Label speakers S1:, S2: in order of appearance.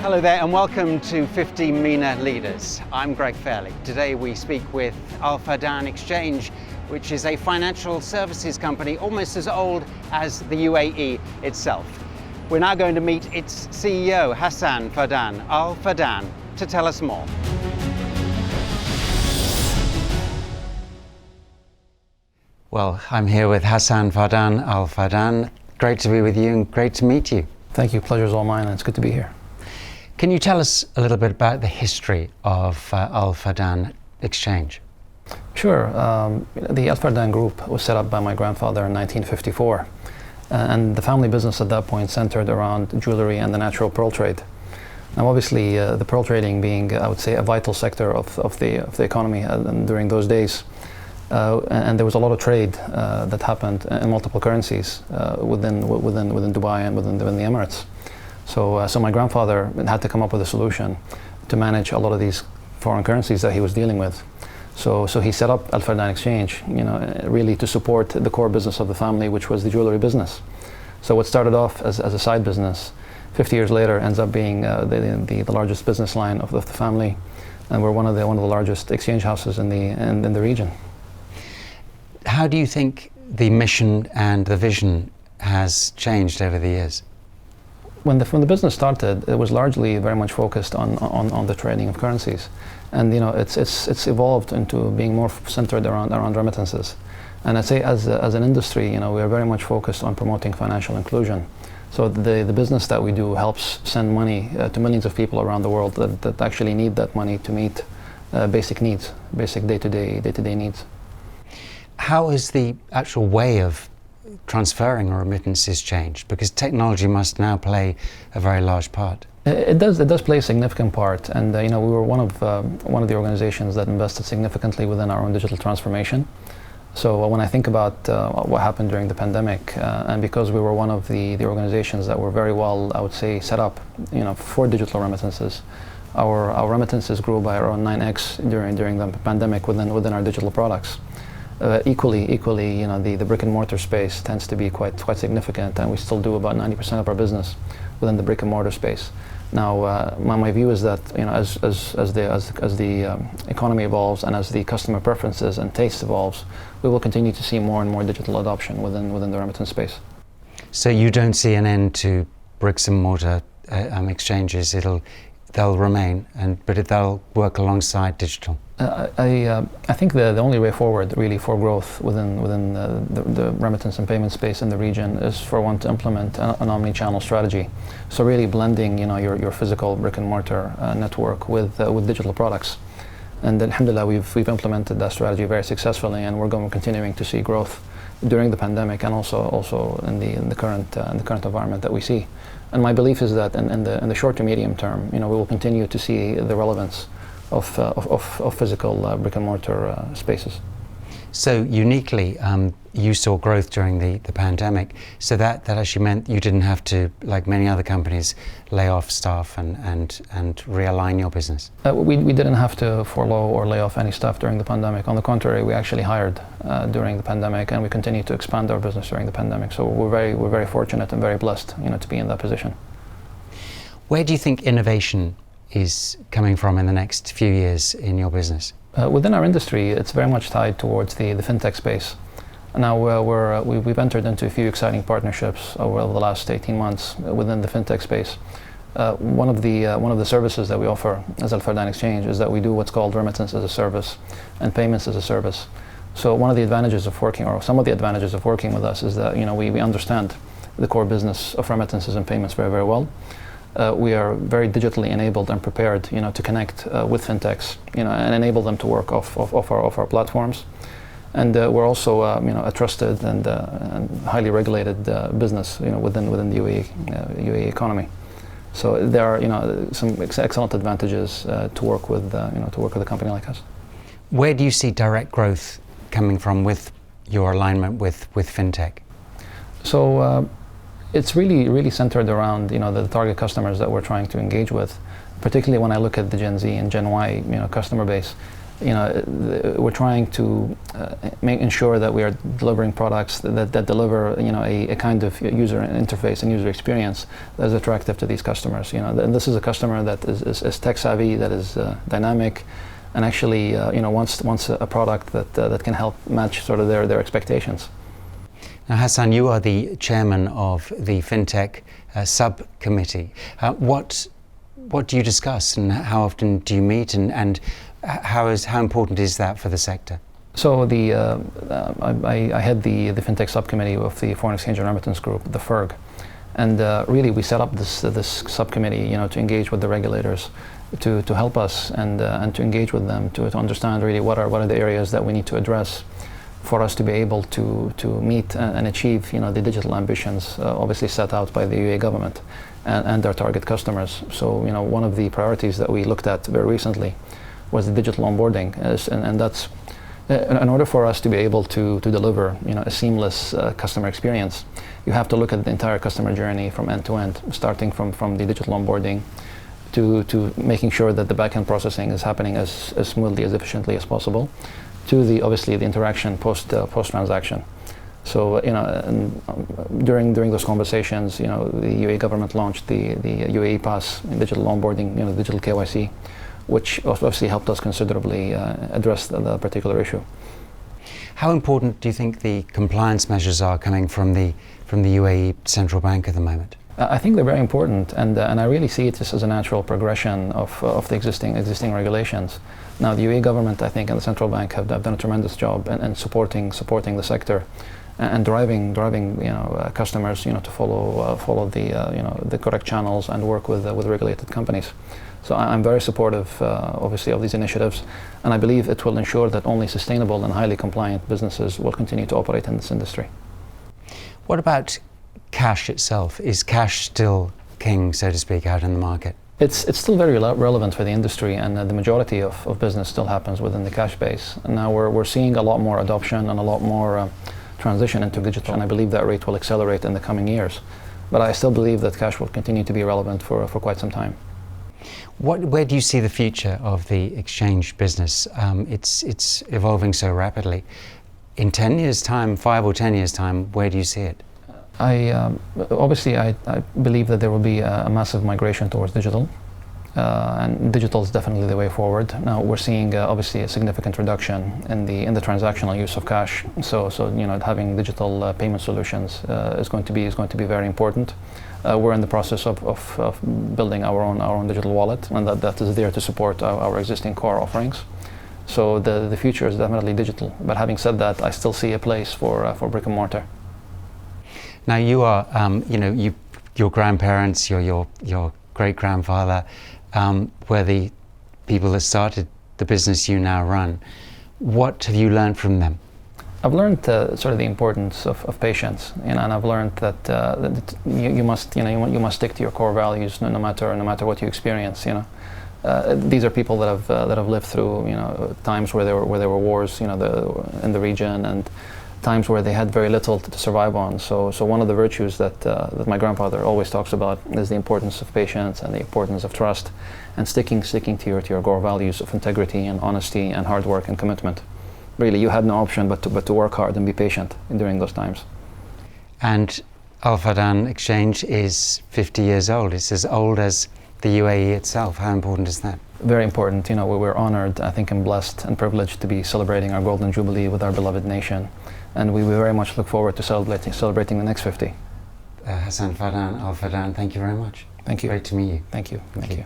S1: Hello there and welcome to 50 MENA Leaders. I'm Greg Fairley. Today we speak with Al Fardan Exchange, which is a financial services company almost as old as the UAE itself. We're now going to meet its CEO, Hasan Fardan Al Fardan, to tell us more. Well, I'm here with Hasan Fardan Al Fardan. Great to be with you and great to meet you.
S2: Thank you, pleasure's all mine, and it's good to be here.
S1: Can you tell us a little bit about the history of Al Fardan Exchange?
S2: Sure. The Al Fardan Group was set up by my grandfather in 1954, and the family business at that point centered around jewelry and the natural pearl trade. Now, obviously, the pearl trading being, I would say, a vital sector of the economy during those days, and there was a lot of trade that happened in multiple currencies within Dubai and within the Emirates. So my grandfather had to come up with a solution to manage a lot of these foreign currencies that he was dealing with. So he set up Al Fardan Exchange, really to support the core business of the family, which was the jewelry business. So what started off as a side business, 50 years later ends up being the largest business line of the family, and we're one of the largest exchange houses in the region.
S1: How do you think the mission and the vision has changed over the years?
S2: When the business started, it was largely very much focused on the trading of currencies, and it's evolved into being more centered around remittances. And I'd say as an industry, we are very much focused on promoting financial inclusion. So the business that we do helps send money to millions of people around the world that actually need that money to meet basic needs, basic day-to-day needs.
S1: How has the actual way of transferring remittances changed? Because technology must now play a very large part.
S2: It does play a significant part, and we were one of the organizations that invested significantly within our own digital transformation. So when I think about what happened during the pandemic, and because we were one of the organizations that were very well, I would say, set up, for digital remittances, our remittances grew by around 9x during the pandemic within our digital products. Equally, the brick and mortar space tends to be quite significant, and we still do about 90% of our business within the brick and mortar space. Now, my view is that as the economy evolves and as the customer preferences and tastes evolves, we will continue to see more and more digital adoption within the remittance space.
S1: So you don't see an end to bricks and mortar exchanges? They'll remain, but they'll work alongside digital.
S2: I think the only way forward, really, for growth within the remittance and payment space in the region is for one to implement an omni-channel strategy. So really blending, your physical brick and mortar network with digital products. And alhamdulillah, we've implemented that strategy very successfully, and we're continuing to see growth during the pandemic and also in the current environment that we see. And my belief is that in the short to medium term, we will continue to see the relevance of physical brick and mortar spaces.
S1: So uniquely, you saw growth during the pandemic. So that actually meant you didn't have to, like many other companies, lay off staff and realign your business.
S2: We didn't have to furlough or lay off any staff during the pandemic. On the contrary, we actually hired during the pandemic, and we continue to expand our business during the pandemic. So we're very fortunate and very blessed, to be in that position.
S1: Where do you think innovation is coming from in the next few years in your business?
S2: Within our industry, it's very much tied towards the Fintech space. Now we've entered into a few exciting partnerships over the last 18 months within the Fintech space. One of the services that we offer as Al Fardan Exchange is that we do what's called remittance as a service and payments as a service. So one of the advantages of working, or some of the advantages of working with us, is that we understand the core business of remittances and payments very, very well. We are very digitally enabled and prepared, to connect with fintechs, and enable them to work off our platforms. And we're also, a trusted and highly regulated business, within the UAE economy. So there are, some excellent advantages to work with a company like us.
S1: Where do you see direct growth coming from with your alignment with fintech?
S2: So. It's really centered around the target customers that we're trying to engage with, particularly when I look at the Gen Z and Gen Y customer base. we're trying to ensure that we are delivering products that deliver, a kind of user interface and user experience that is attractive to these customers. And this is a customer that is tech savvy, that is dynamic, and actually, wants a product that can help match sort of their expectations.
S1: Now, Hasan, you are the chairman of the Fintech subcommittee. What do you discuss, and how often do you meet, and how important is that for the sector?
S2: So I head the Fintech subcommittee of the Foreign Exchange and Remittance Group, the FERG, and really we set up this subcommittee, to engage with the regulators, to help us and to engage with them to understand really what are the areas that we need to address for us to be able to meet and achieve the digital ambitions obviously set out by the UAE government and our target customers. So one of the priorities that we looked at very recently was the digital onboarding, and that's in order for us to be able to deliver a seamless customer experience. You have to look at the entire customer journey from end to end, starting from the digital onboarding to making sure that the back-end processing is happening as smoothly, as efficiently as possible, to obviously the interaction post transaction. So during those conversations, the UAE government launched the UAE Pass digital onboarding, digital KYC, which obviously helped us considerably address the particular issue.
S1: How important do you think the compliance measures are coming from the UAE Central Bank at the moment?
S2: I think they're very important, and I really see it as a natural progression of the existing regulations. Now, the UAE government, I think, and the central bank have done a tremendous job in supporting the sector and driving customers to follow the correct channels and work with regulated companies. So I'm very supportive, obviously, of these initiatives, and I believe it will ensure that only sustainable and highly compliant businesses will continue to operate in this industry.
S1: What about cash itself? Is cash still king, so to speak, out in the market?
S2: It's still very relevant for the industry, and the majority of business still happens within the cash base. And now we're seeing a lot more adoption and a lot more transition into digital, and I believe that rate will accelerate in the coming years. But I still believe that cash will continue to be relevant for quite some time.
S1: Where do you see the future of the exchange business? It's evolving so rapidly. In 10 years' time, 5 or 10 years' time, where do you see it?
S2: I believe that there will be a massive migration towards digital, and digital is definitely the way forward. Now we're seeing obviously a significant reduction in the transactional use of cash. So having digital payment solutions is going to be very important. We're in the process of building our own digital wallet, and that is there to support our existing core offerings. So the future is definitely digital. But having said that, I still see a place for brick and mortar.
S1: Now you are, your grandparents, your great-grandfather, were the people that started the business you now run. What have you learned from them?
S2: I've learned sort of the importance of patience, and I've learned that you must stick to your core values no matter what you experience. These are people that have lived through times where there were wars in the region, and times where they had very little to survive on. So one of the virtues that my grandfather always talks about is the importance of patience and the importance of trust, and sticking to your core values of integrity and honesty and hard work and commitment. Really, you had no option but to work hard and be patient during those times.
S1: And Al Fardan Exchange is 50 years old. It's as old as the UAE itself. How important is that?
S2: Very important. We're honored, I think, and blessed and privileged to be celebrating our Golden Jubilee with our beloved nation. And we very much look forward to celebrating the next 50.
S1: Hasan Fardan Al Fardan, thank you very much.
S2: Thank you.
S1: Great to meet you.
S2: Thank you. Thank you.